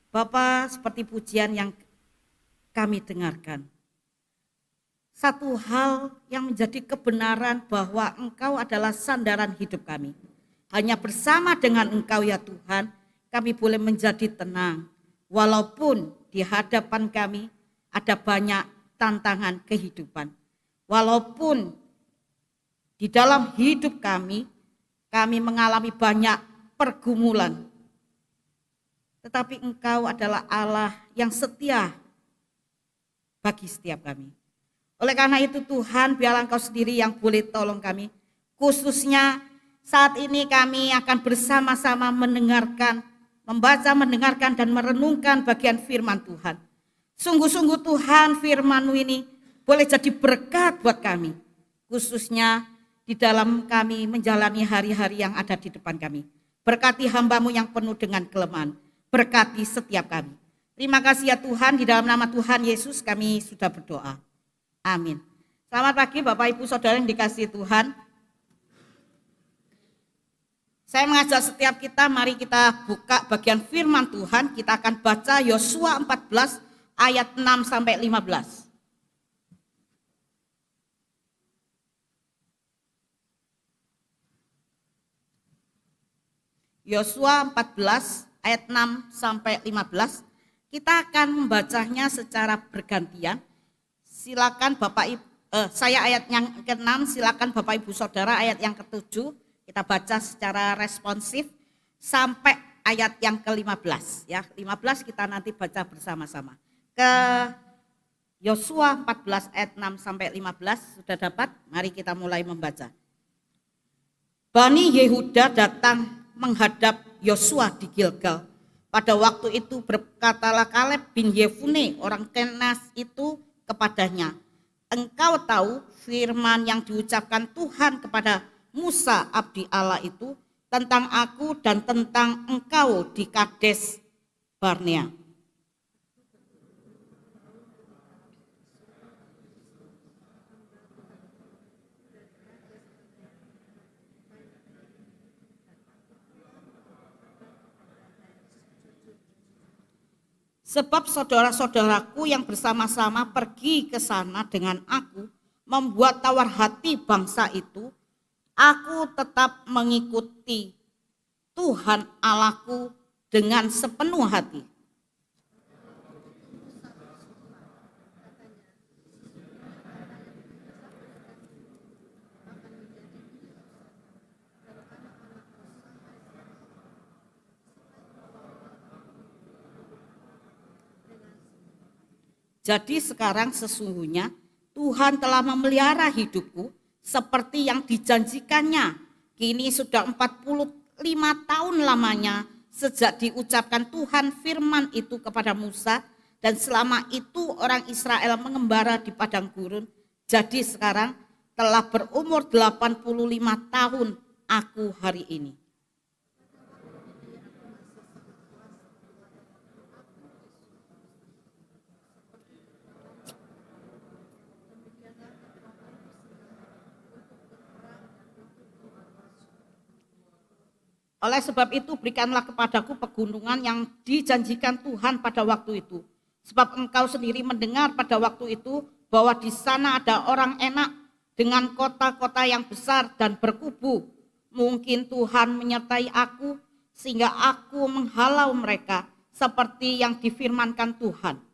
Bapak, seperti pujian yang kami dengarkan, satu hal yang menjadi kebenaran bahwa Engkau adalah sandaran hidup kami. Hanya bersama dengan Engkau ya Tuhan, kami boleh menjadi tenang. Walaupun di hadapan kami ada banyak tantangan kehidupan. Walaupun di dalam hidup kami mengalami banyak pergumulan. Tetapi Engkau adalah Allah yang setia bagi setiap kami. Oleh karena itu Tuhan, biarlah Engkau sendiri yang boleh tolong kami. Khususnya saat ini kami akan bersama-sama membaca, mendengarkan dan merenungkan bagian firman Tuhan. Sungguh-sungguh Tuhan, firman-Mu ini boleh jadi berkat buat kami. Khususnya di dalam kami menjalani hari-hari yang ada di depan kami. Berkati hamba-Mu yang penuh dengan kelemahan. Berkati setiap kami. Terima kasih ya Tuhan, di dalam nama Tuhan Yesus kami sudah berdoa. Amin. Selamat pagi Bapak Ibu Saudara yang dikasihi Tuhan. Saya mengajak setiap kita, mari kita buka bagian firman Tuhan. Kita akan baca Yosua 14 ayat 6 sampai 15. Yosua 14 ayat 6 sampai 15. Kita akan membacanya secara bergantian. Silakan Bapak Ibu, saya ayat yang ke-6, silakan Bapak Ibu Saudara ayat yang ke-7. Kita baca secara responsif sampai ayat yang ke-15 ya. 15 kita nanti baca bersama-sama. Ke Yosua 14 ayat 6 sampai 15 sudah dapat? Mari kita mulai membaca. Bani Yehuda datang menghadap Yosua di Gilgal. Pada waktu itu berkatalah Kaleb bin Yefune orang Kenas itu kepadanya, engkau tahu firman yang diucapkan Tuhan kepada Musa abdi Allah itu tentang aku dan tentang engkau di Kades Barnea. Sebab saudara-saudaraku yang bersama-sama pergi ke sana dengan aku membuat tawar hati bangsa itu, aku tetap mengikuti Tuhan Allahku dengan sepenuh hati. Jadi sekarang sesungguhnya Tuhan telah memelihara hidupku seperti yang dijanjikannya. Kini sudah 45 tahun lamanya sejak diucapkan Tuhan firman itu kepada Musa, dan selama itu orang Israel mengembara di padang gurun. Jadi sekarang telah berumur 85 tahun aku hari ini. Oleh sebab itu berikanlah kepadaku pegunungan yang dijanjikan Tuhan pada waktu itu. Sebab engkau sendiri mendengar pada waktu itu bahwa di sana ada orang enak dengan kota-kota yang besar dan berkubu. Mungkin Tuhan menyertai aku sehingga aku menghalau mereka seperti yang difirmankan Tuhan.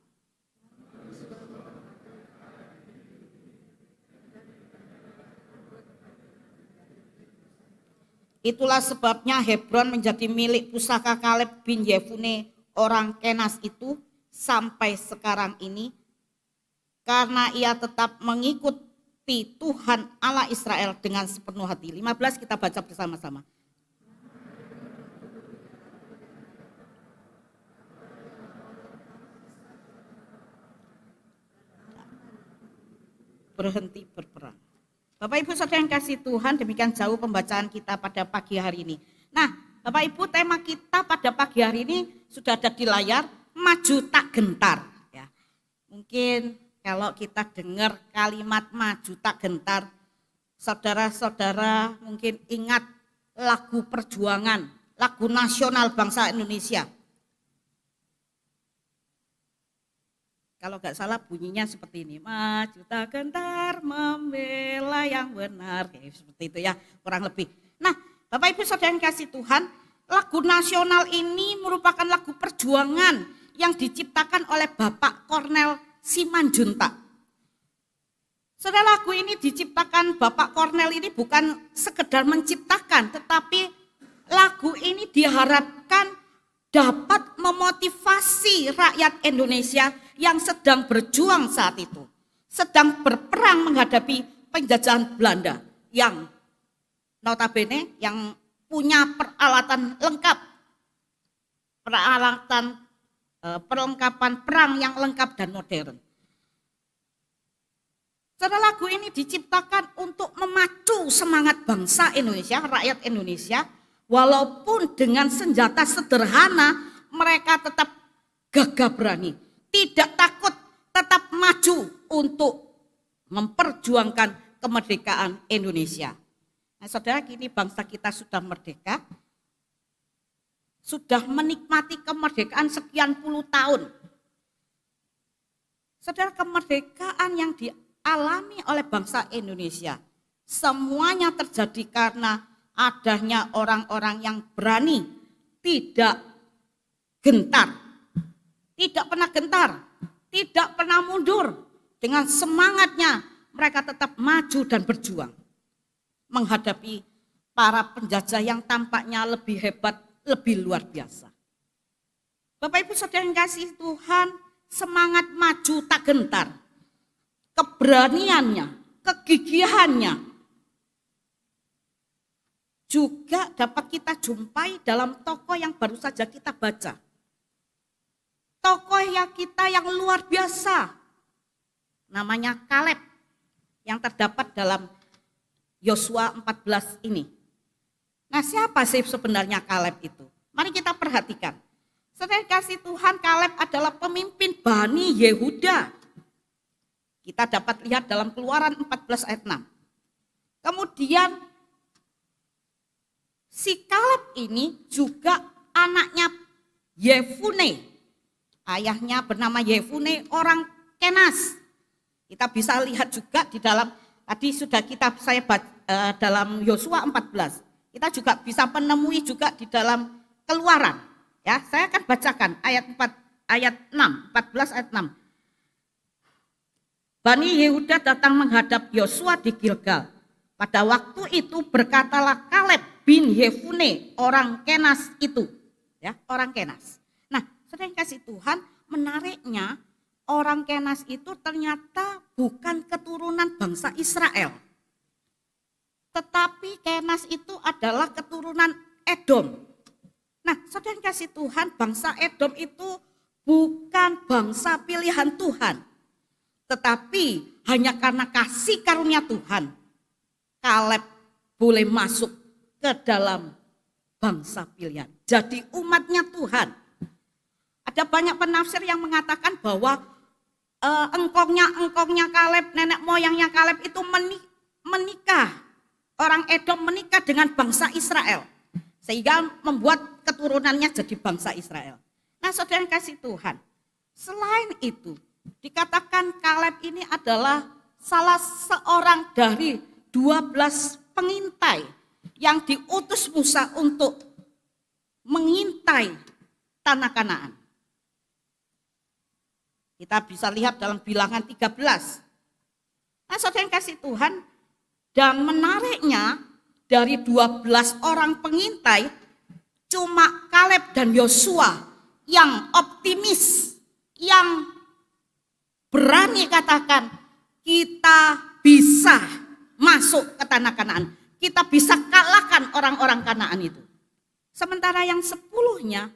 Itulah sebabnya Hebron menjadi milik pusaka Kaleb bin Yefune orang Kenas itu sampai sekarang ini, karena ia tetap mengikuti Tuhan Allah Israel dengan sepenuh hati. 15 kita baca bersama-sama. Berhenti berperang. Bapak Ibu Saudara yang kasih Tuhan, demikian jauh pembacaan kita pada pagi hari ini. Nah, Bapak Ibu, tema kita pada pagi hari ini sudah ada di layar, maju tak gentar. Ya. Mungkin kalau kita dengar kalimat maju tak gentar, saudara-saudara mungkin ingat lagu perjuangan, lagu nasional bangsa Indonesia. Kalau nggak salah bunyinya seperti ini. Maju tak gentar membela yang benar. Kayak seperti itu ya, kurang lebih. Nah, Bapak Ibu Saudara yang kasih Tuhan, lagu nasional ini merupakan lagu perjuangan yang diciptakan oleh Bapak Cornel Simanjuntak. Saudara, lagu ini diciptakan Bapak Cornel ini bukan sekedar menciptakan, tetapi lagu ini diharapkan dapat memotivasi rakyat Indonesia yang sedang berjuang saat itu, sedang berperang menghadapi penjajahan Belanda yang notabene yang punya peralatan lengkap, perlengkapan perang yang lengkap dan modern. Saudara, lagu ini diciptakan untuk memacu semangat bangsa Indonesia, rakyat Indonesia, walaupun dengan senjata sederhana mereka tetap gagah berani, tidak takut, tetap maju untuk memperjuangkan kemerdekaan Indonesia. Nah, saudara, kini bangsa kita sudah merdeka, sudah menikmati kemerdekaan sekian puluh tahun. Saudara, kemerdekaan yang dialami oleh bangsa Indonesia semuanya terjadi karena adanya orang-orang yang berani, tidak gentar, tidak pernah gentar, tidak pernah mundur. Dengan semangatnya mereka tetap maju dan berjuang menghadapi para penjajah yang tampaknya lebih hebat, lebih luar biasa. Bapak Ibu Saudara yang kasih Tuhan, semangat maju tak gentar, keberaniannya, kegigihannya juga dapat kita jumpai dalam tokoh yang baru saja kita baca. Tokoh yang kita yang luar biasa, namanya Kaleb, yang terdapat dalam Yosua 14 ini. Nah, siapa sih sebenarnya Kaleb itu? Mari kita perhatikan. Saudara kasih Tuhan, Kaleb adalah pemimpin Bani Yehuda. Kita dapat lihat dalam Keluaran 14 ayat 6. Kemudian si Kaleb ini juga anaknya Yefune. Ayahnya bernama Yefune, orang Kenas. Kita bisa lihat juga di dalam, tadi sudah saya baca dalam Yosua 14. Kita juga bisa menemui juga di dalam Keluaran. Ya, saya akan bacakan ayat 6, 14 ayat 6. Bani Yehuda datang menghadap Yosua di Gilgal. Pada waktu itu berkatalah Kaleb bin Yefune, orang Kenas itu. Ya, orang Kenas. Nah, saudara yang kasih Tuhan, menariknya orang Kenas itu ternyata bukan keturunan bangsa Israel. Tetapi Kenas itu adalah keturunan Edom. Nah, saudara yang kasih Tuhan, bangsa Edom itu bukan bangsa pilihan Tuhan. Tetapi hanya karena kasih karunia Tuhan, Kaleb boleh masuk ke dalam bangsa pilihan. Jadi umatnya Tuhan. Ada banyak penafsir yang mengatakan bahwa engkongnya Kaleb, nenek moyangnya Kaleb itu menikah. Orang Edom menikah dengan bangsa Israel. Sehingga membuat keturunannya jadi bangsa Israel. Nah, saudara yang kasih Tuhan, selain itu dikatakan Kaleb ini adalah salah seorang dari 12 pengintai yang diutus Musa untuk mengintai tanah Kanaan. Kita bisa lihat dalam Bilangan 13. Nah, saudara yang kasih Tuhan, dan menariknya dari 12 orang pengintai, cuma Kaleb dan Yosua yang optimis, yang berani katakan kita bisa masuk ke tanah Kanaan. Kita bisa kalahkan orang-orang Kanaan itu. Sementara yang 10-nya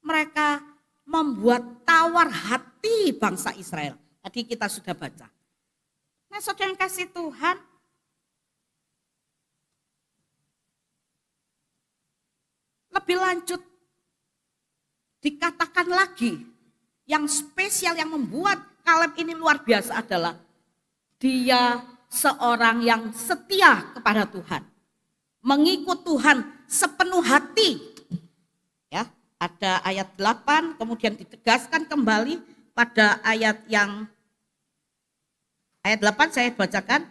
mereka membuat tawar hati bangsa Israel. Tadi kita sudah baca. Nah, saudara yang kasih Tuhan, lebih lanjut dikatakan lagi yang spesial yang membuat Kaleb ini luar biasa adalah dia seorang yang setia kepada Tuhan, mengikut Tuhan sepenuh hati. Ya, ada ayat 8 kemudian ditegaskan kembali pada ayat 8 saya bacakan.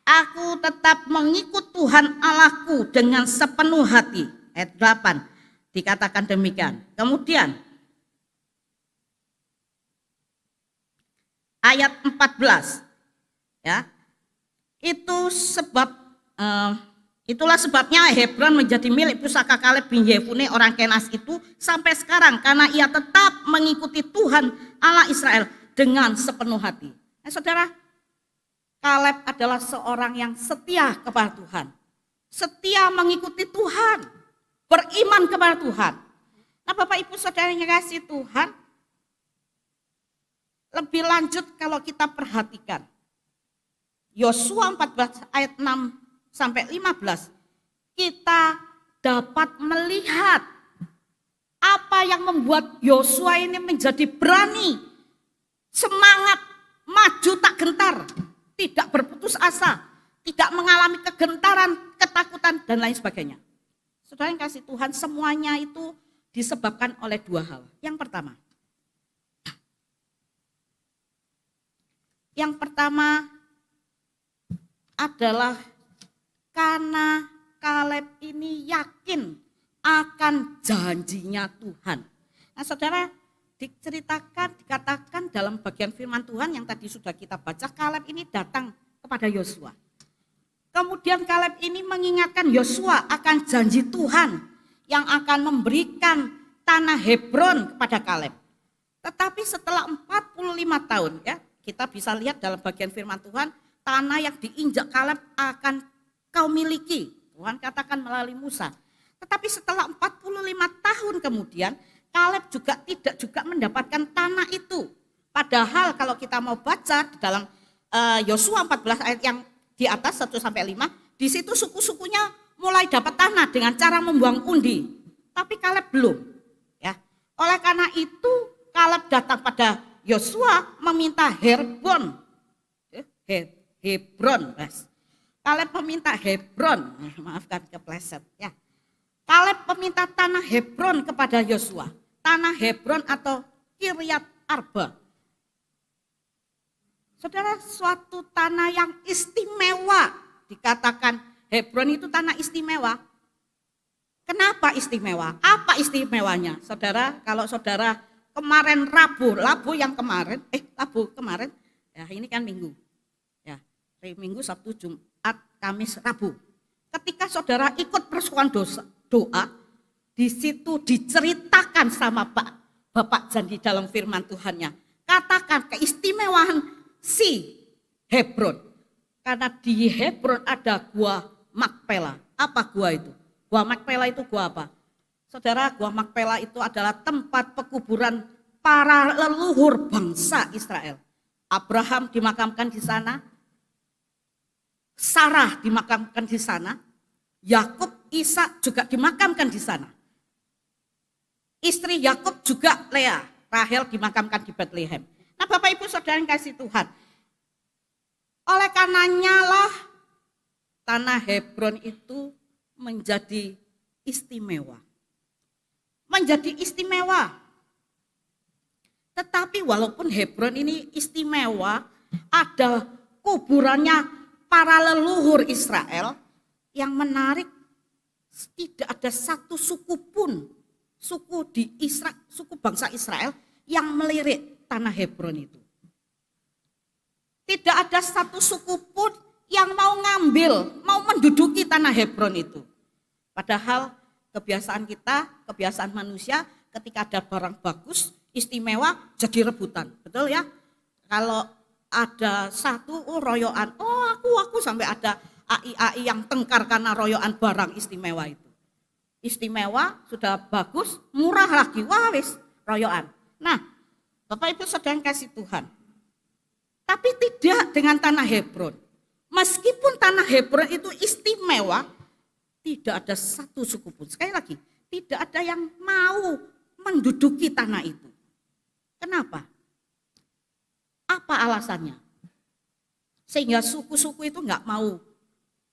Aku tetap mengikut Tuhan Allahku dengan sepenuh hati. Ayat 8 dikatakan demikian. Kemudian ayat 14 ya. Itulah sebabnya Hebron menjadi milik pusaka Kaleb bin Yefune orang Kenas itu sampai sekarang, karena ia tetap mengikuti Tuhan Allah Israel dengan sepenuh hati. Nah, saudara, Kaleb adalah seorang yang setia kepada Tuhan, setia mengikuti Tuhan, beriman kepada Tuhan. Nah, Bapak Ibu Saudara yang kasih Tuhan, lebih lanjut kalau kita perhatikan Yosua 14 ayat 6 sampai 15, kita dapat melihat apa yang membuat Yosua ini menjadi berani, semangat, maju tak gentar, tidak berputus asa, tidak mengalami kegentaran, ketakutan, dan lain sebagainya. Saudara yang kasih Tuhan, semuanya itu disebabkan oleh dua hal. Yang pertama adalah karena Kaleb ini yakin akan janjinya Tuhan. Nah, saudara, dikatakan dalam bagian firman Tuhan yang tadi sudah kita baca, Kaleb ini datang kepada Yosua. Kemudian Kaleb ini mengingatkan Yosua akan janji Tuhan yang akan memberikan tanah Hebron kepada Kaleb. Tetapi setelah 45 tahun, ya, kita bisa lihat dalam bagian firman Tuhan, tanah yang diinjak Kaleb akan kau miliki. Tuhan katakan melalui Musa. Tetapi setelah 45 tahun kemudian, Kaleb tidak mendapatkan tanah itu. Padahal kalau kita mau baca di dalam Yosua 14 ayat yang di atas 1-5, di situ suku-sukunya mulai dapat tanah dengan cara membuang undi. Tapi Kaleb belum. Ya. Oleh karena itu Kaleb datang pada Yosua meminta Hebron. Kaleb meminta Hebron. Maafkan kepleset ya. Kaleb meminta tanah Hebron kepada Yosua. Tanah Hebron atau Kiryat Arba. Saudara, suatu tanah yang istimewa. Dikatakan Hebron itu tanah istimewa. Kenapa istimewa? Apa istimewanya? Saudara, kalau saudara kemarin Rabu kemarin, ya ini kan Minggu. Ya, Minggu, Sabtu, Jumat, Kamis, Rabu. Ketika saudara ikut persuan doa, di situ diceritakan sama Bapak Jan di dalam firman Tuhannya. Katakan keistimewaan si Hebron. Karena di Hebron ada gua Makpela. Apa gua itu? Gua Makpela itu gua apa? Saudara, gua Makpela itu adalah tempat pekuburan para leluhur bangsa Israel. Abraham dimakamkan di sana, Sarah dimakamkan di sana, Yakub, Ishak juga dimakamkan di sana. Istri Yakub juga Lea, Rahel dimakamkan di Bethlehem. Nah, Bapak Ibu Saudara yang kasih Tuhan, oleh karenanya lah tanah Hebron itu menjadi istimewa. Menjadi istimewa. Tetapi walaupun Hebron ini istimewa, ada kuburannya para leluhur Israel, yang menarik tidak ada satu suku pun, suku bangsa Israel yang melirik tanah Hebron itu. Tidak ada satu suku pun yang mau ngambil, mau menduduki tanah Hebron itu. Padahal kebiasaan manusia ketika ada barang bagus, istimewa jadi rebutan. Betul ya? Kalau ada satu royoan, aku sampai ada AI yang tengkar karena royoan barang istimewa itu. Istimewa, sudah bagus, murah lagi, wis royoan. Nah, Bapak Ibu Saudara yang kasih Tuhan. Tapi tidak dengan tanah Hebron. Meskipun tanah Hebron itu istimewa, tidak ada satu suku pun. Sekali lagi, tidak ada yang mau menduduki tanah itu. Kenapa? Apa alasannya? Sehingga suku-suku itu enggak mau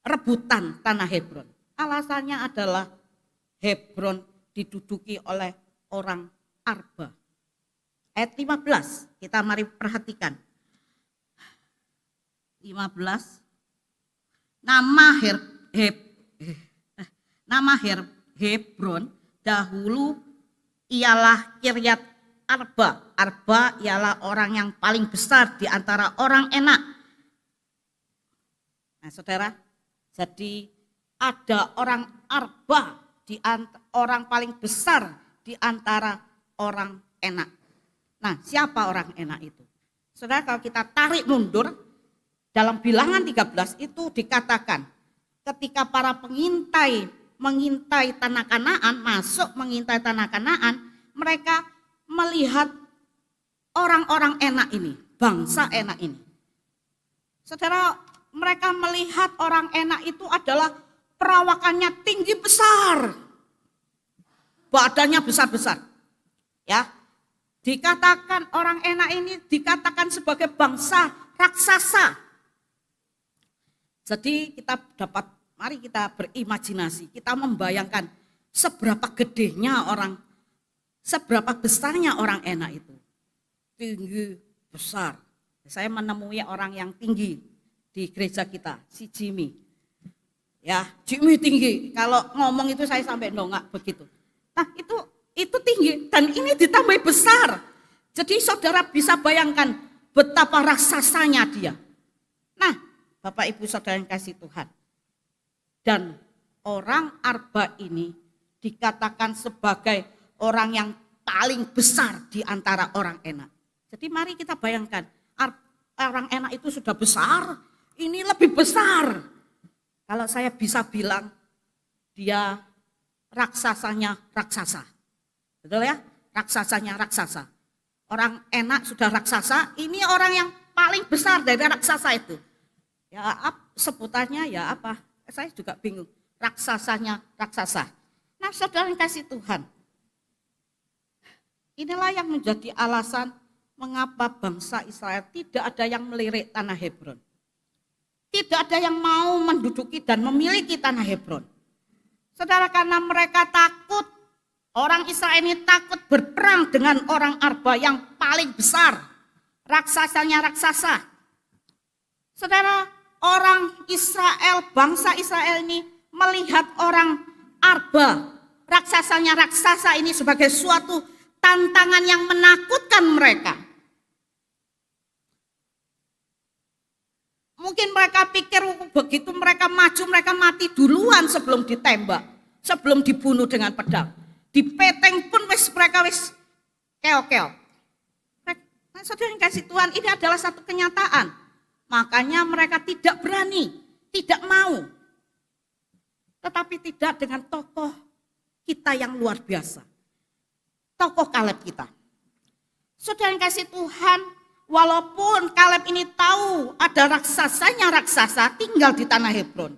rebutan tanah Hebron. Alasannya adalah Hebron diduduki oleh orang Arba. ayat 15. Kita mari perhatikan. 15. Nama Hebron dahulu ialah Kiryat Arba. Arba ialah orang yang paling besar di antara orang Enak. Nah, saudara, jadi ada orang Arba orang paling besar di antara orang Enak. Nah, siapa orang Enak itu? Saudara, kalau kita tarik mundur dalam Bilangan 13 itu dikatakan ketika para pengintai mengintai tanah Kanaan, masuk mengintai tanah Kanaan, mereka melihat orang-orang Enak ini, bangsa Enak ini. Saudara, mereka melihat orang Enak itu adalah perawakannya tinggi besar, badannya besar-besar. Ya, dikatakan orang Enak ini dikatakan sebagai bangsa raksasa. Jadi mari kita berimajinasi, kita membayangkan seberapa besarnya orang Enak itu. Tinggi, besar. Saya menemui orang yang tinggi di gereja kita, si Jimmy. Ya, Jimmy tinggi. Kalau ngomong itu saya sampai nongak begitu. Nah, itu tinggi dan ini ditambah besar. Jadi saudara bisa bayangkan betapa raksasanya dia. Nah, Bapak Ibu Saudara yang kasih Tuhan. Dan orang Arba ini dikatakan sebagai orang yang paling besar di antara orang Enak. Jadi mari kita bayangkan, orang Enak itu sudah besar, ini lebih besar. Kalau saya bisa bilang, dia raksasanya raksasa. Betul ya? Raksasanya raksasa. Orang Enak sudah raksasa, ini orang yang paling besar dari raksasa itu. Ya sebutannya ya apa? Saya juga bingung. Raksasanya raksasa. Nah, saudara yang kasih Tuhan. Inilah yang menjadi alasan mengapa bangsa Israel tidak ada yang melirik tanah Hebron. Tidak ada yang mau menduduki dan memiliki tanah Hebron. Saudara, karena mereka takut, orang Israel ini takut berperang dengan orang Arba yang paling besar. Raksasanya raksasa. Saudara, orang Israel, bangsa Israel ini melihat orang Arba, raksasanya raksasa ini sebagai suatu tantangan yang menakutkan mereka. Mungkin mereka pikir begitu mereka maju, mereka mati duluan sebelum ditembak, sebelum dibunuh dengan pedang. Dipeteng pun mereka keok-keok. Nah, saudara yang kasih Tuhan, ini adalah satu kenyataan. Makanya mereka tidak berani, tidak mau. Tetapi tidak dengan tokoh kita yang luar biasa. Tokoh Kaleb kita. Saudara yang kasih Tuhan, walaupun Kaleb ini tahu ada raksasanya raksasa tinggal di tanah Hebron.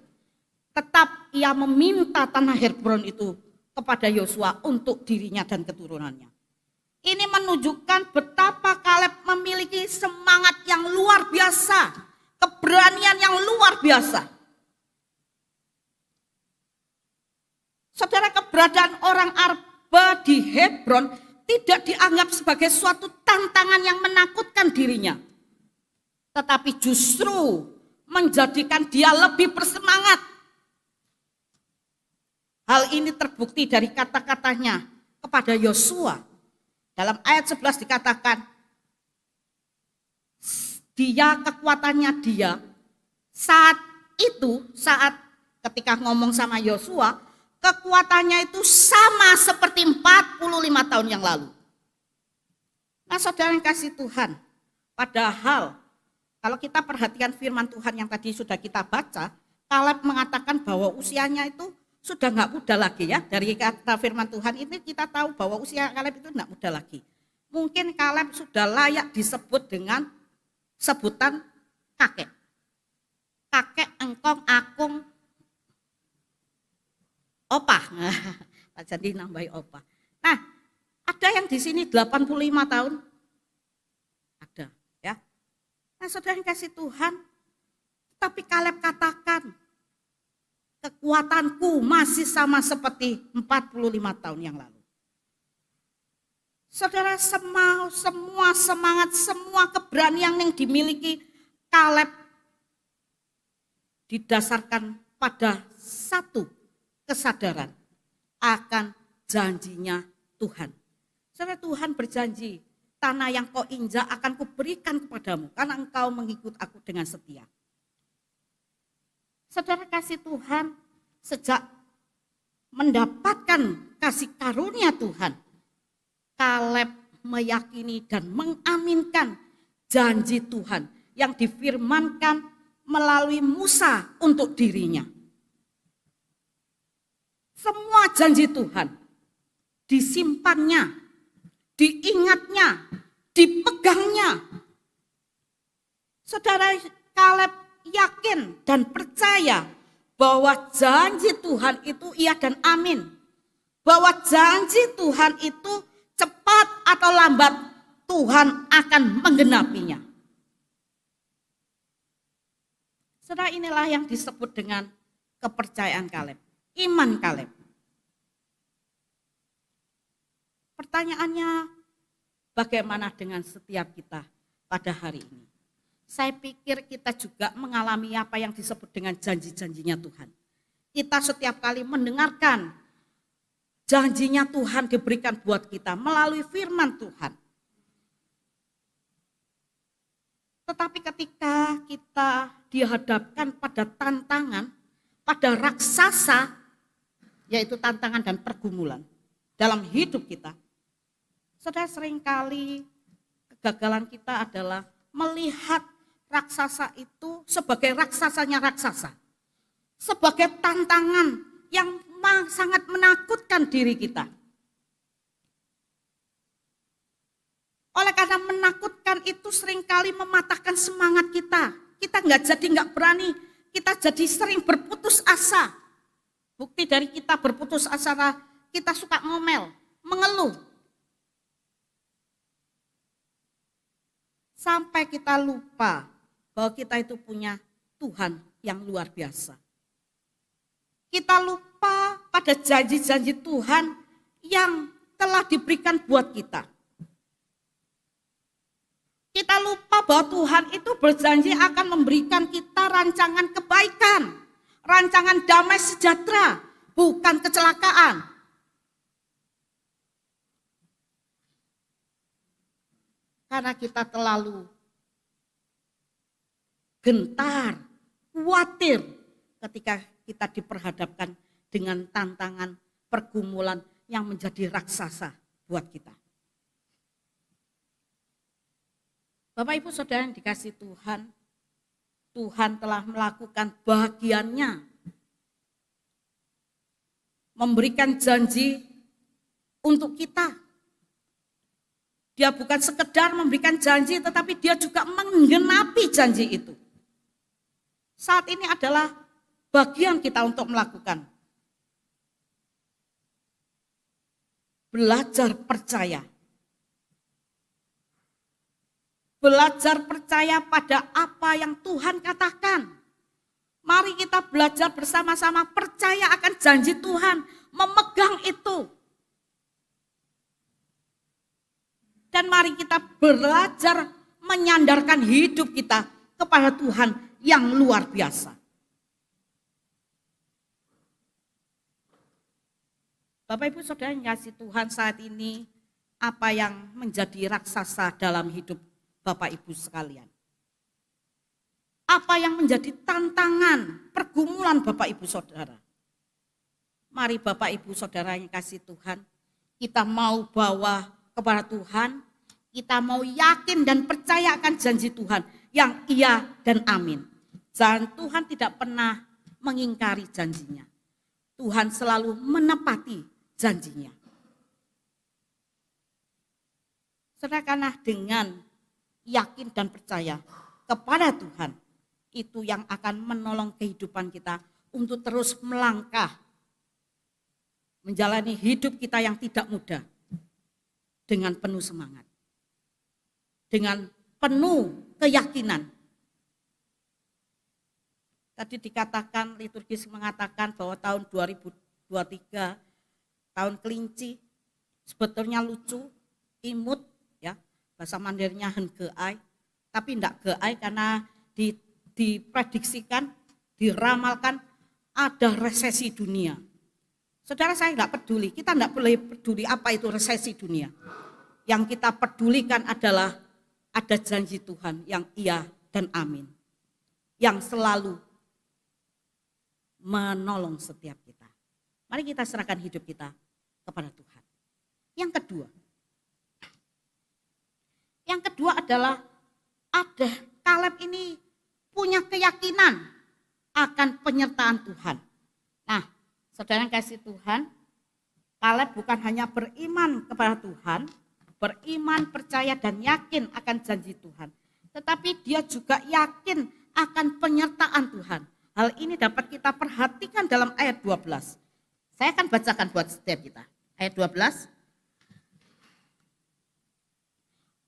Tetap ia meminta tanah Hebron itu kepada Yosua untuk dirinya dan keturunannya. Ini menunjukkan betapa Kaleb memiliki semangat yang luar biasa, keberanian yang luar biasa. Saudara, keberadaan orang Arba di Hebron tidak dianggap sebagai suatu tantangan yang menakutkan dirinya. Tetapi justru menjadikan dia lebih bersemangat. Hal ini terbukti dari kata-katanya kepada Yosua. Dalam ayat 11 dikatakan, kekuatannya dia, saat ketika ngomong sama Yosua, kekuatannya itu sama seperti 45 tahun yang lalu. Nah, saudara yang kasih Tuhan, padahal kalau kita perhatikan firman Tuhan yang tadi sudah kita baca, Kaleb mengatakan bahwa usianya itu sudah nggak muda lagi ya. Dari kata firman Tuhan ini kita tahu bahwa usia Kaleb itu nggak muda lagi. Mungkin Kaleb sudah layak disebut dengan sebutan kakek. Kakek, engkong, akung, opah. Jadi nambahi opah. Nah, ada yang di sini 85 tahun. Ada ya. Nah, saudara yang kasih Tuhan, tapi Kaleb katakan, kekuatanku masih sama seperti 45 tahun yang lalu. Saudara, semua semangat, semua keberanian yang dimiliki Kaleb didasarkan pada satu kesadaran akan janjinya Tuhan. Saudara, Tuhan berjanji, tanah yang kau injak akan kuberikan kepadamu karena engkau mengikut aku dengan setia. Saudara kasih Tuhan, sejak mendapatkan kasih karunia Tuhan, Kaleb meyakini dan mengaminkan janji Tuhan yang difirmankan melalui Musa untuk dirinya. Semua janji Tuhan disimpannya, diingatnya, dipegangnya. Saudara, Kaleb yakin dan percaya bahwa janji Tuhan itu iya dan amin. Bahwa janji Tuhan itu cepat atau lambat Tuhan akan menggenapinya. Saudara, inilah yang disebut dengan kepercayaan Kaleb, iman Kaleb. Pertanyaannya, bagaimana dengan setiap kita pada hari ini? Saya pikir kita juga mengalami apa yang disebut dengan janji-janjinya Tuhan. Kita setiap kali mendengarkan janjinya Tuhan diberikan buat kita melalui firman Tuhan. Tetapi ketika kita dihadapkan pada tantangan, pada raksasa, yaitu tantangan dan pergumulan dalam hidup kita, saudara, seringkali kegagalan kita adalah melihat raksasa itu sebagai raksasanya raksasa. Sebagai tantangan yang sangat menakutkan diri kita. Oleh karena menakutkan itu seringkali mematahkan semangat kita. Kita nggak berani, kita jadi sering berputus asa. Bukti dari kita berputus asa, kita suka ngomel, mengeluh. Sampai kita lupa bahwa kita itu punya Tuhan yang luar biasa. Kita lupa pada janji-janji Tuhan yang telah diberikan buat kita. Kita lupa bahwa Tuhan itu berjanji akan memberikan kita rancangan kebaikan, rancangan damai sejahtera, bukan kecelakaan. Karena kita terlalu gentar, khawatir ketika kita diperhadapkan dengan tantangan pergumulan yang menjadi raksasa buat kita. Bapak Ibu Saudara yang dikasihi Tuhan, Tuhan telah melakukan bagiannya, memberikan janji untuk kita. Dia bukan sekedar memberikan janji, tetapi dia juga menggenapi janji itu. Saat ini adalah bagian kita untuk melakukan. Belajar percaya. Belajar percaya pada apa yang Tuhan katakan. Mari kita belajar bersama-sama percaya akan janji Tuhan, memegang itu. Dan mari kita belajar menyandarkan hidup kita kepada Tuhan yang luar biasa. Bapak Ibu Saudara yang kasih Tuhan, saat ini apa yang menjadi raksasa dalam hidup Bapak Ibu sekalian? Apa yang menjadi tantangan pergumulan Bapak Ibu Saudara? Mari Bapak Ibu Saudara yang kasih Tuhan, kita mau bawa kepada Tuhan, kita mau yakin dan percaya akan janji Tuhan yang iya dan amin. Dan Tuhan tidak pernah mengingkari janjinya. Tuhan selalu menepati janjinya. Saudara, karena dengan yakin dan percaya kepada Tuhan, itu yang akan menolong kehidupan kita untuk terus melangkah, menjalani hidup kita yang tidak mudah, dengan penuh semangat, dengan penuh keyakinan. Tadi dikatakan, liturgis mengatakan bahwa tahun 2023, tahun kelinci, sebetulnya lucu, imut, ya, bahasa Mandarinnya hengeai, tapi tidak geai karena diprediksikan, diramalkan ada resesi dunia. Saudara, saya tidak peduli, kita tidak boleh peduli apa itu resesi dunia. Yang kita pedulikan adalah ada janji Tuhan yang iya dan amin, yang selalu menolong setiap kita. Mari kita serahkan hidup kita kepada Tuhan. Yang kedua adalah ada Kaleb ini punya keyakinan akan penyertaan Tuhan. Nah, saudara yang kasih Tuhan, Kaleb bukan hanya beriman kepada Tuhan, beriman, percaya dan yakin akan janji Tuhan, tetapi dia juga yakin akan penyertaan Tuhan. Hal ini dapat kita perhatikan dalam ayat 12. Saya akan bacakan buat setiap kita. Ayat 12.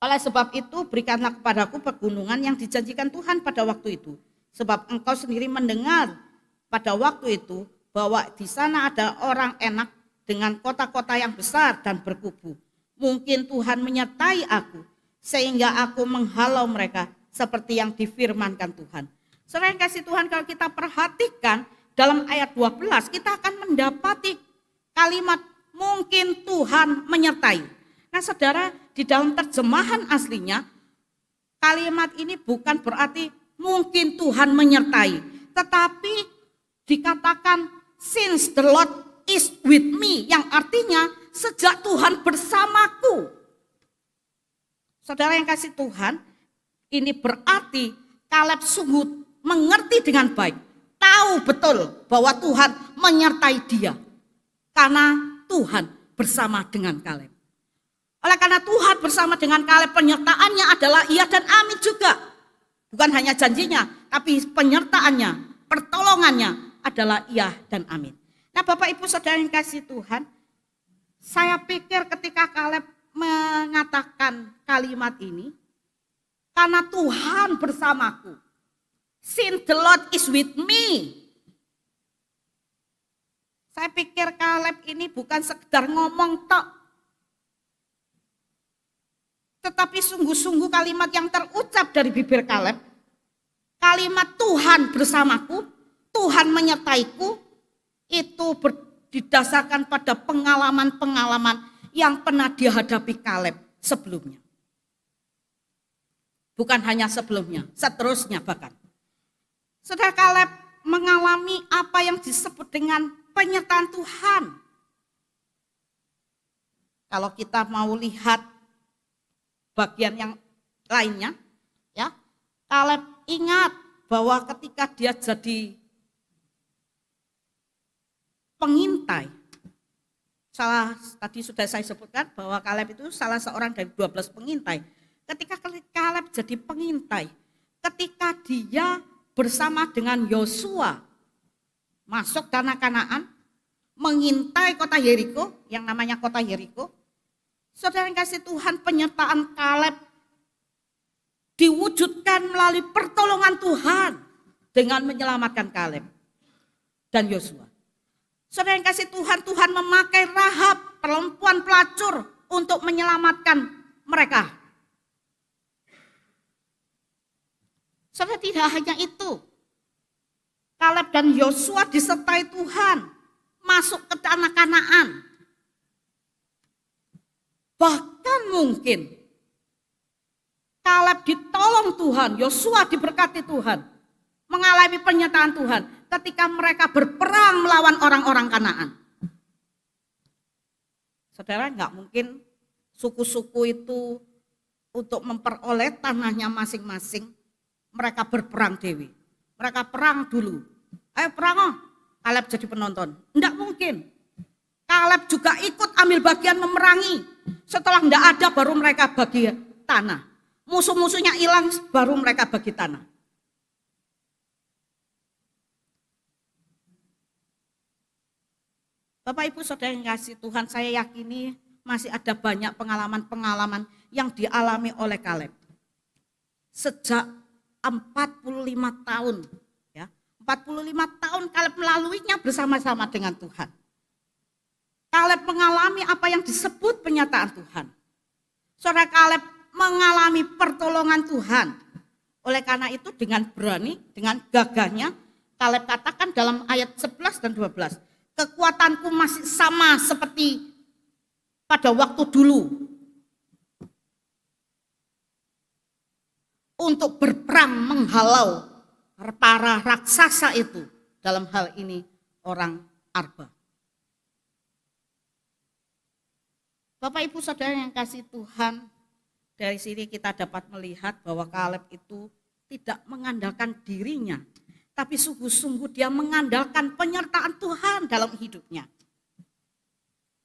Oleh sebab itu berikanlah kepadaku pegunungan yang dijanjikan Tuhan pada waktu itu. Sebab engkau sendiri mendengar pada waktu itu bahwa di sana ada orang enak dengan kota-kota yang besar dan berkubu. Mungkin Tuhan menyertai aku sehingga aku menghalau mereka seperti yang difirmankan Tuhan. Saudara yang kasih Tuhan, kalau kita perhatikan dalam ayat 12 kita akan mendapati kalimat mungkin Tuhan menyertai. Nah saudara, di dalam terjemahan aslinya kalimat ini bukan berarti mungkin Tuhan menyertai, tetapi dikatakan since the Lord is with me, yang artinya sejak Tuhan bersamaku. Saudara yang kasih Tuhan, ini berarti Kaleb sungguh mengerti dengan baik, tahu betul bahwa Tuhan menyertai dia karena Tuhan bersama dengan Kaleb. Oleh karena Tuhan bersama dengan Kaleb, penyertaannya adalah iya dan amin juga. Bukan hanya janjinya, tapi penyertaannya, pertolongannya adalah iya dan amin. Nah Bapak Ibu Saudara yang kasih Tuhan, saya pikir ketika Kaleb mengatakan kalimat ini, karena Tuhan bersamaku, since the Lord is with me. Saya pikir Kaleb ini bukan sekedar ngomong tok, tetapi sungguh-sungguh kalimat yang terucap dari bibir Kaleb, kalimat Tuhan bersamaku, Tuhan menyertaiku, itu didasarkan pada pengalaman-pengalaman yang pernah dihadapi Kaleb sebelumnya. Bukan hanya sebelumnya, seterusnya bahkan. Saudara, Kaleb mengalami apa yang disebut dengan penyertaan Tuhan. Kalau kita mau lihat bagian yang lainnya, ya, Kaleb ingat bahwa ketika dia jadi pengintai, tadi sudah saya sebutkan bahwa Kaleb itu salah seorang dari 12 pengintai. Ketika Kaleb jadi pengintai, ketika dia bersama dengan Yosua masuk tanah Kanaan, mengintai kota Yeriko, yang namanya kota Yeriko, saudara yang kasih Tuhan, penyertaan Kaleb diwujudkan melalui pertolongan Tuhan dengan menyelamatkan Kaleb dan Yosua. Saudara yang kasih Tuhan, Tuhan memakai Rahab, perempuan pelacur, untuk menyelamatkan mereka. Saudara, tidak hanya itu, Kaleb dan Yosua disertai Tuhan masuk ke tanah Kanaan. Bahkan mungkin Kaleb ditolong Tuhan, Yosua diberkati Tuhan, mengalami penyertaan Tuhan ketika mereka berperang melawan orang-orang Kanaan. Saudara, enggak mungkin suku-suku itu untuk memperoleh tanahnya masing-masing mereka berperang dewi. Mereka perang dulu. Ayo perang, oh. Kaleb jadi penonton. Enggak mungkin. Kaleb juga ikut ambil bagian memerangi. Setelah enggak ada baru mereka bagi tanah. Musuh-musuhnya hilang baru mereka bagi tanah. Bapak Ibu Saudara yang kasih Tuhan, saya yakini masih ada banyak pengalaman-pengalaman yang dialami oleh Kaleb. Sejak 45 tahun, ya, 45 tahun Kaleb melaluinya bersama-sama dengan Tuhan. Kaleb mengalami apa yang disebut penyataan Tuhan. Saudara Kaleb mengalami pertolongan Tuhan. Oleh karena itu dengan berani, dengan gagahnya, Kaleb katakan dalam ayat 11 dan 12, kekuatanku masih sama seperti pada waktu dulu untuk berperang menghalau para raksasa itu, dalam hal ini orang Arba. Bapak Ibu Saudara yang kasih Tuhan, dari sini kita dapat melihat bahwa Kaleb itu tidak mengandalkan dirinya, tapi sungguh-sungguh dia mengandalkan penyertaan Tuhan dalam hidupnya.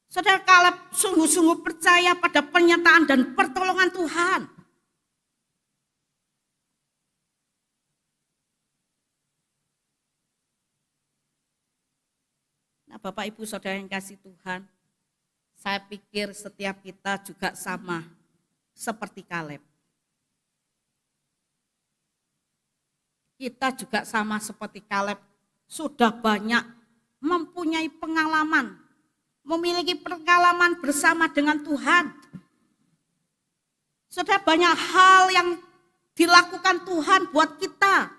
Saudara, Kaleb sungguh-sungguh percaya pada penyertaan dan pertolongan Tuhan. Nah, Bapak Ibu Saudara yang kasih Tuhan, saya pikir setiap kita juga sama seperti Kaleb. Kita juga sama seperti Kaleb, sudah banyak mempunyai pengalaman, memiliki pengalaman bersama dengan Tuhan. Sudah banyak hal yang dilakukan Tuhan buat kita.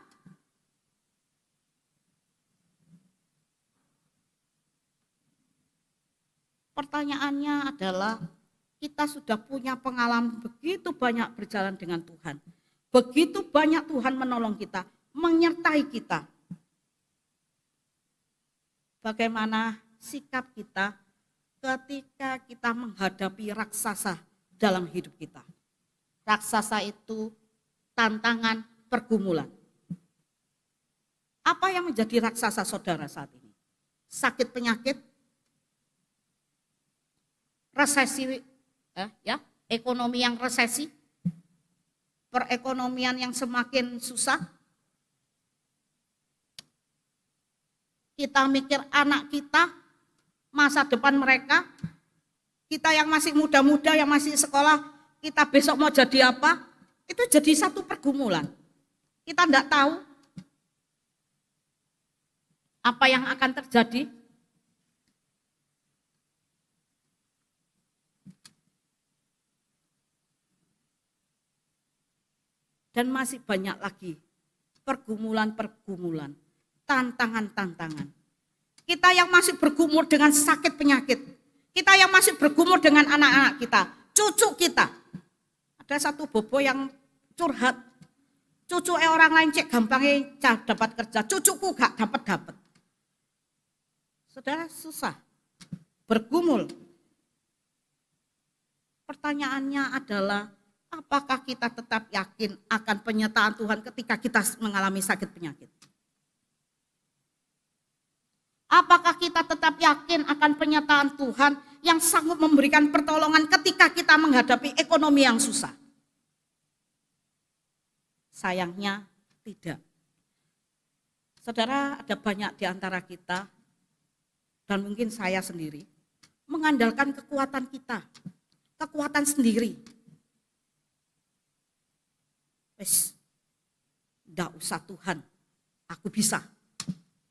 Pertanyaannya adalah, kita sudah punya pengalaman begitu banyak berjalan dengan Tuhan. Begitu banyak Tuhan menolong kita, menyertai kita. Bagaimana sikap kita ketika kita menghadapi raksasa dalam hidup kita? Raksasa itu tantangan, pergumulan. Apa yang menjadi raksasa saudara saat ini? Sakit penyakit, resesi, ekonomi yang resesi, perekonomian yang semakin susah. Kita mikir anak kita, masa depan mereka, kita yang masih muda-muda, yang masih sekolah, kita besok mau jadi apa, itu jadi satu pergumulan. Kita enggak tahu apa yang akan terjadi. Dan masih banyak lagi pergumulan-pergumulan, tantangan-tantangan. Kita yang masih bergumul dengan sakit penyakit, kita yang masih bergumul dengan anak-anak kita, cucu kita. Ada satu bobo yang curhat, cucu orang lain cek gampangnya dapat kerja, cucuku gak dapat. Saudara, susah, bergumul. Pertanyaannya adalah, apakah kita tetap yakin akan penyertaan Tuhan ketika kita mengalami sakit penyakit? Apakah kita tetap yakin akan penyertaan Tuhan yang sanggup memberikan pertolongan ketika kita menghadapi ekonomi yang susah? Sayangnya tidak. Saudara, ada banyak di antara kita, dan mungkin saya sendiri, mengandalkan kekuatan kita, kekuatan sendiri. Enggak usah Tuhan, aku bisa.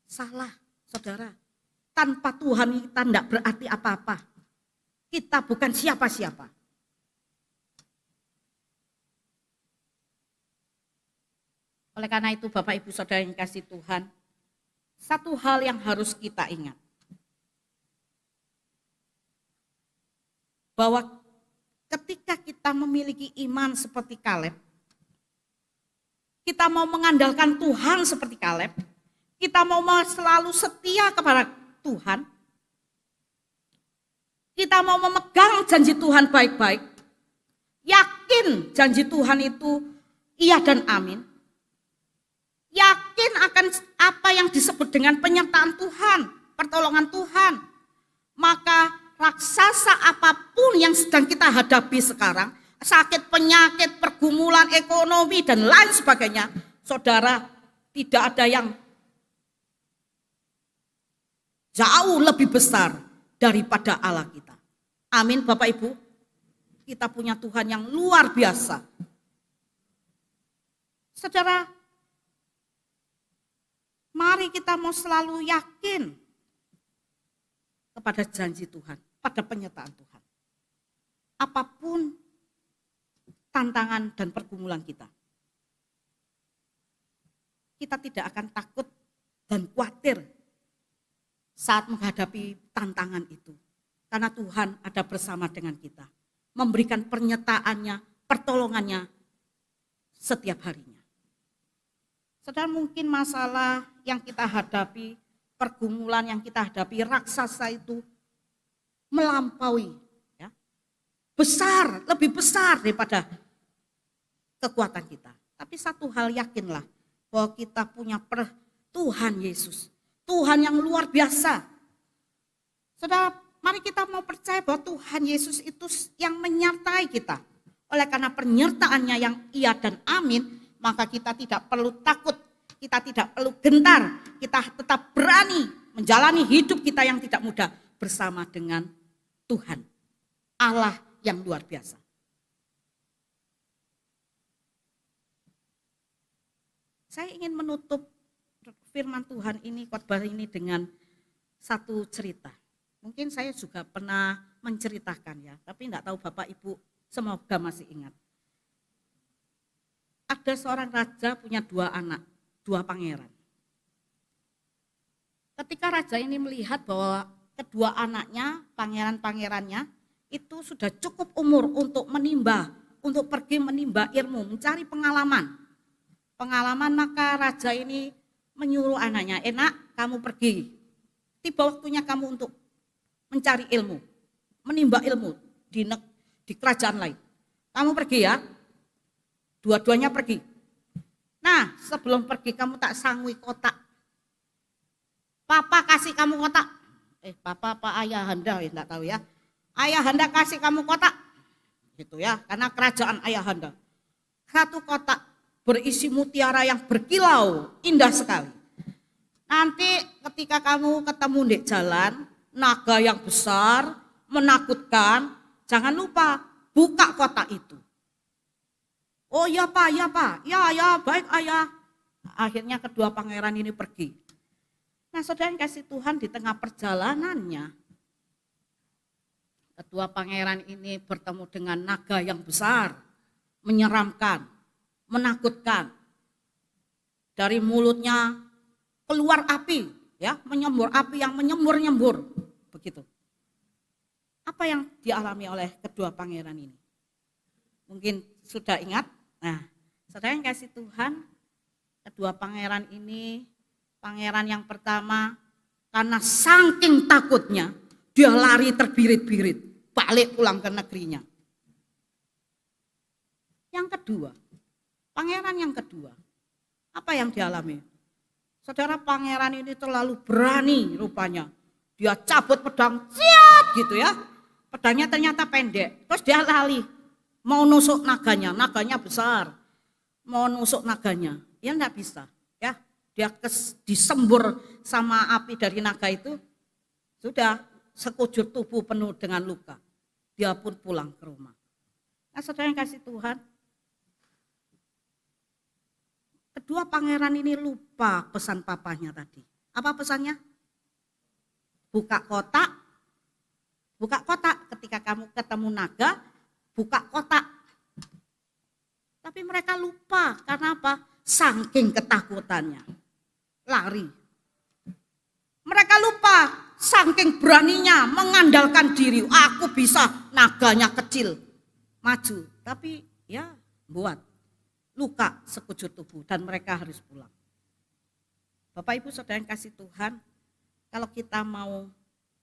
Salah, saudara. Tanpa Tuhan kita enggak berarti apa-apa. Kita bukan siapa-siapa. Oleh karena itu Bapak Ibu Saudara yang kasih Tuhan, satu hal yang harus kita ingat. Bahwa ketika kita memiliki iman seperti Kaleb, kita mau mengandalkan Tuhan seperti Kaleb, kita mau selalu setia kepada Tuhan, kita mau memegang janji Tuhan baik-baik, yakin janji Tuhan itu iya dan amin, yakin akan apa yang disebut dengan penyertaan Tuhan, pertolongan Tuhan, maka raksasa apapun yang sedang kita hadapi sekarang, sakit penyakit, pergumulan ekonomi, dan lain sebagainya, saudara, tidak ada yang jauh lebih besar daripada Allah kita. Amin Bapak Ibu, kita punya Tuhan yang luar biasa. Saudara, mari kita mau selalu yakin kepada janji Tuhan, pada penyertaan Tuhan. Apapun tantangan dan pergumulan kita. Kita tidak akan takut dan khawatir saat menghadapi tantangan itu. Karena Tuhan ada bersama dengan kita. Memberikan pernyataannya, pertolongannya setiap harinya. Saudara, mungkin masalah yang kita hadapi, pergumulan yang kita hadapi, raksasa itu melampaui, ya, besar, lebih besar daripada kekuatan kita. Tapi satu hal yakinlah, bahwa kita punya Tuhan Yesus, Tuhan yang luar biasa. Saudara, mari kita mau percaya bahwa Tuhan Yesus itu yang menyertai kita. Oleh karena penyertaannya yang iya dan amin, maka kita tidak perlu takut, kita tidak perlu gentar, kita tetap berani menjalani hidup kita yang tidak mudah bersama dengan Tuhan, Allah yang luar biasa. Saya ingin menutup firman Tuhan ini, khotbah ini dengan satu cerita. Mungkin saya juga pernah menceritakan ya, tapi enggak tahu Bapak Ibu semoga masih ingat. Ada seorang raja punya 2 anak, 2 pangeran. Ketika raja ini melihat bahwa kedua anaknya, pangeran-pangerannya itu sudah cukup umur untuk menimba, untuk pergi menimba ilmu, mencari pengalaman, maka raja ini menyuruh anaknya, enak kamu pergi, tiba waktunya kamu untuk mencari ilmu, menimba ilmu di kerajaan lain. Kamu pergi ya, dua-duanya pergi. Nah, sebelum pergi kamu tak sangui kotak. Papa kasih kamu kotak. Papa apa ayahanda, enggak tahu ya. Ayahanda kasih kamu kotak. Gitu ya, karena kerajaan ayahanda. Satu kotak berisi mutiara yang berkilau, indah sekali. Nanti ketika kamu ketemu di jalan, naga yang besar, menakutkan, jangan lupa buka kotak itu. Oh ya Pak, ya baik ayah. Akhirnya kedua pangeran ini pergi. Nah saudara yang kasih Tuhan, di tengah perjalanannya, kedua pangeran ini bertemu dengan naga yang besar, menyeramkan, menakutkan. Dari mulutnya keluar api, ya, menyembur api yang menyembur-nyembur, begitu. Apa yang dialami oleh kedua pangeran ini? Mungkin sudah ingat. Nah, saudara yang kasih Tuhan, kedua pangeran ini, pangeran yang pertama karena saking takutnya, dia lari terbirit-birit, balik pulang ke negerinya. Yang kedua, pangeran yang kedua, apa yang dialami? Saudara, pangeran ini terlalu berani rupanya. Dia cabut pedang, siap gitu ya. Pedangnya ternyata pendek, terus dia lari. Mau nusuk naganya, naganya besar. Mau nusuk naganya, ya enggak bisa. Ya, dia disembur sama api dari naga itu, sudah sekujur tubuh penuh dengan luka. Dia pun pulang ke rumah. Nah saudara yang kasih Tuhan, kedua pangeran ini lupa pesan papanya tadi. Apa pesannya? Buka kotak. Buka kotak, ketika kamu ketemu naga, buka kotak. Tapi mereka lupa, karena apa? Saking ketakutannya, lari. Mereka lupa, saking beraninya mengandalkan diri. Aku bisa, naganya kecil, maju. Tapi ya buat luka sekujur tubuh dan mereka harus pulang. Bapak Ibu Saudara yang kasih Tuhan, kalau kita mau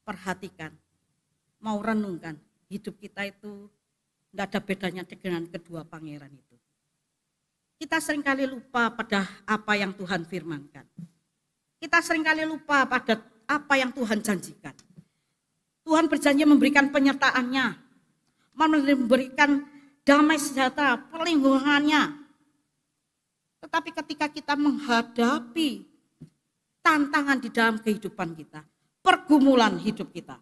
perhatikan, mau renungkan, hidup kita itu enggak ada bedanya dengan kedua pangeran itu. Kita seringkali lupa pada apa yang Tuhan firmankan. Kita seringkali lupa pada apa yang Tuhan janjikan. Tuhan berjanji memberikan penyertaannya, memberikan damai sejahtera, perlindungannya. Tetapi ketika kita menghadapi tantangan di dalam kehidupan kita, pergumulan hidup kita,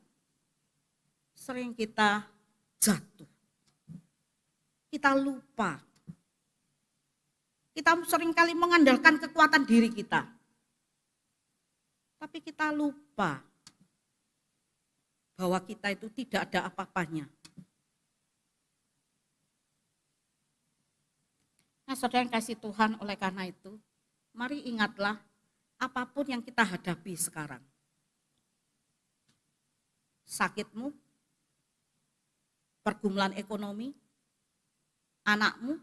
sering kita jatuh. Kita lupa. Kita seringkali mengandalkan kekuatan diri kita. Tapi kita lupa bahwa kita itu tidak ada apa-apanya. Nah, saudara yang kasih Tuhan, oleh karena itu, mari ingatlah apapun yang kita hadapi sekarang. Sakitmu, pergumulan ekonomi, anakmu,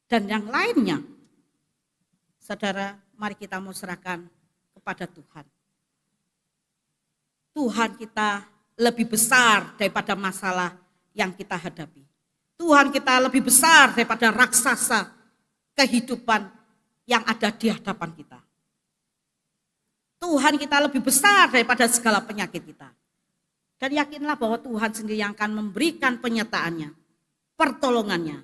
dan yang lainnya. Saudara, mari kita mau serahkan kepada Tuhan. Tuhan kita lebih besar daripada masalah yang kita hadapi. Tuhan kita lebih besar daripada raksasa kehidupan yang ada di hadapan kita. Tuhan kita lebih besar daripada segala penyakit kita. Dan yakinlah bahwa Tuhan sendiri yang akan memberikan penyertaannya, pertolongannya.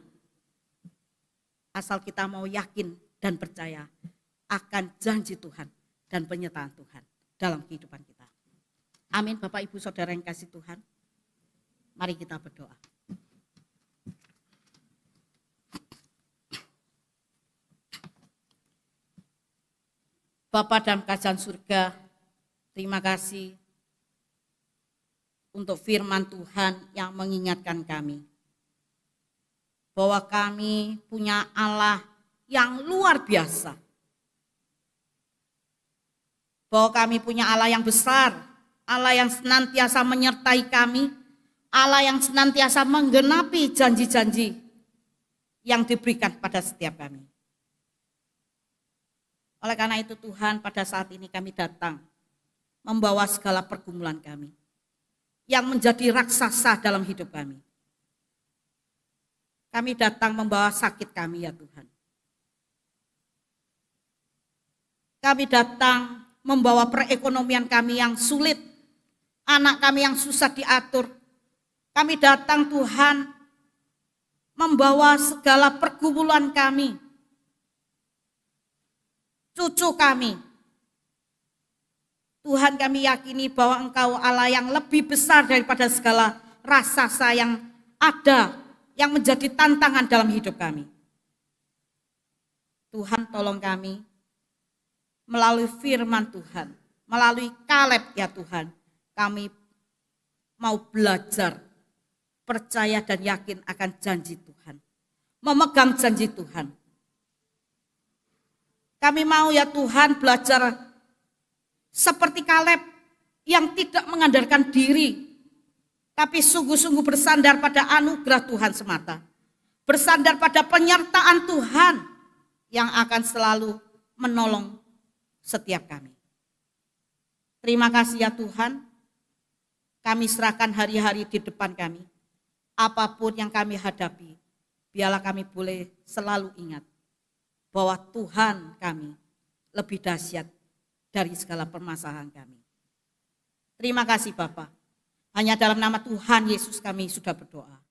Asal kita mau yakin dan percaya akan janji Tuhan dan penyertaan Tuhan dalam kehidupan kita. Amin. Bapak Ibu Saudara yang kasih Tuhan, mari kita berdoa. Bapa dalam kerajaan surga, terima kasih untuk firman Tuhan yang mengingatkan kami bahwa kami punya Allah yang luar biasa. Bahwa kami punya Allah yang besar, Allah yang senantiasa menyertai kami, Allah yang senantiasa menggenapi janji-janji yang diberikan pada setiap kami. Oleh karena itu Tuhan, pada saat ini kami datang membawa segala pergumulan kami yang menjadi raksasa dalam hidup kami. Kami datang membawa sakit kami ya Tuhan. Kami datang membawa perekonomian kami yang sulit, anak kami yang susah diatur. Kami datang Tuhan membawa segala pergumulan kami, cucu kami. Tuhan, kami yakini bahwa Engkau Allah yang lebih besar daripada segala raksasa yang ada, yang menjadi tantangan dalam hidup kami. Tuhan, tolong kami melalui firman Tuhan, melalui Kaleb ya Tuhan, kami mau belajar, percaya dan yakin akan janji Tuhan, memegang janji Tuhan. Kami mau ya Tuhan belajar seperti Kaleb yang tidak mengandalkan diri, tapi sungguh-sungguh bersandar pada anugerah Tuhan semata. Bersandar pada penyertaan Tuhan yang akan selalu menolong setiap kami. Terima kasih ya Tuhan, kami serahkan hari-hari di depan kami. Apapun yang kami hadapi, biarlah kami boleh selalu ingat bahwa Tuhan kami lebih dahsyat dari segala permasalahan kami. Terima kasih Bapa. Hanya dalam nama Tuhan Yesus kami sudah berdoa.